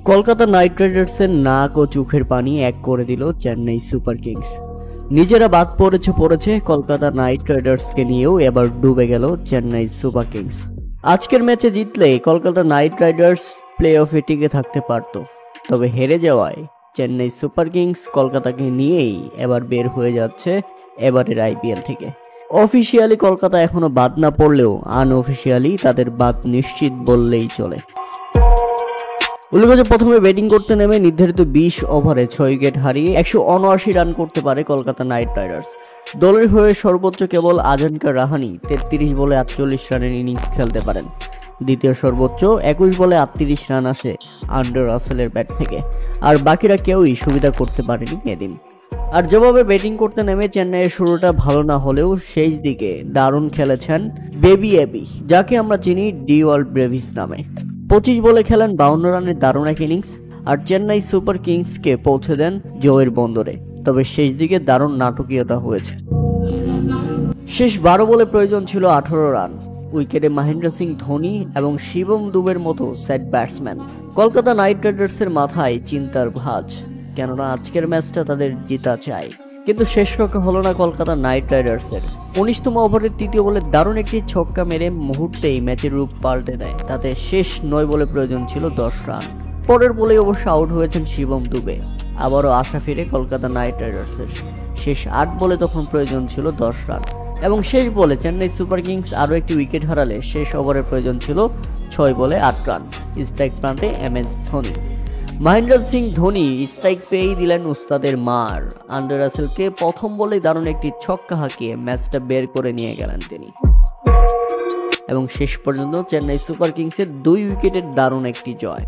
Kolkata night রাইডার্সের নাক ও চোখের পানি এক করে দিল চেন্নাই সুপার কিংস। নিজেরা বাদ পড়েছে কলকাতা নাইট রাইডার্সকে নিয়েও এবার ডুবে গেল চেন্নাই সুপার কিংস। আজকের ম্যাচে জিতলে কলকাতা নাইট রাইডার্স প্লে অফে টিকে থাকতে পারত, তবে হেরে যাওয়ায় চেন্নাই সুপার কিংস কলকাতাকে নিয়েই এবার বের হয়ে যাচ্ছে এবারের আইপিএল থেকে। অফিসিয়ালি কলকাতা এখনো বাদ না পড়লেও আনঅফিসিয়ালি তাদের বাদ নিশ্চিত বললেই চলে। উল্লেখ্য, প্রথমে ব্যাটিং করতে নেমে নির্ধারিত 20 ওভারে 6 উইকেট হারিয়ে 179 রান করতে পারে কলকাতা নাইট রাইডার্স। দলের হয়ে সর্বোচ্চ কেবল আজানকার রাহানি 33 বলে 48 রানের ইনিংস খেলতে পারেন। দ্বিতীয় সর্বোচ্চ 21 বলে 38 রান আসে আন্ডারে রাসেলের ব্যাট থেকে, আর বাকিরা কেউই সুবিধা করতে পারেনি এদিন। আর যেভাবে ব্যাটিং করতে নেমে চেন্নাইয়ের শুরুটা ভালো না হলেও শেষ দিকে দারুণ খেলেছেন বেবি এবি, যাকে আমরা চিনি ডি ওয়ার্ল্ড ব্রেভিস নামে। 25 বলে খেলেন 52 রানের দারুণ এক ইনিংস, আর চেন্নাই সুপার কিংসকে পৌঁছে দেন জয়ের বন্দরে। তবে শেষ দিকে দারুণ নাটকীয়তা হয়েছে। শেষ 12 বলে প্রয়োজন ছিল 18 রান। উইকেটে মহেন্দ্র সিং ধোনি এবং শিবম দুবের মতো সেট ব্যাটসম্যান। কলকাতা নাইট রাইডার্সের মাথায় চিন্তার ভাঁজ, কেননা আজকের ম্যাচটা তাদের জিতা চাই। কিন্তু শেষ রক্ষা হলো না কলকাতা নাইট রাইডার্সের। 19তম ওভারের তৃতীয় বলে দারুণ একটি ছক্কা মেরে মুহূর্তেই ম্যাচের রূপ পাল্টে দেয়। তাতে শেষ 9 বলে প্রয়োজন ছিল 10 রান। পরের বলেই অবশ্য আউট হয়েছেন শিবম দুবে। আবারও আশা ফিরে কলকাতা নাইট রাইডার্সের। শেষ 8 বলে তখন প্রয়োজন ছিল 10 রান, এবং শেষ বলে চেন্নাই সুপার কিংস আরও একটি উইকেট হারালে শেষ ওভারের প্রয়োজন ছিল 6 বলে 8 রান। স্ট্রাইক প্রান্তে MS ধোনি। মহেন্দ্র সিং ধোনি স্ট্রাইক পেয়েই দিলেন উস্তাদের মার। আন্ডারে রাসেলকে প্রথম বলেই দারুণ একটি ছক্কা হাঁকিয়ে ম্যাচটা বের করে নিয়ে গেলেন তিনি, এবং শেষ পর্যন্ত চেন্নাই সুপার কিংসের 2 উইকেটের দারুণ একটি জয়।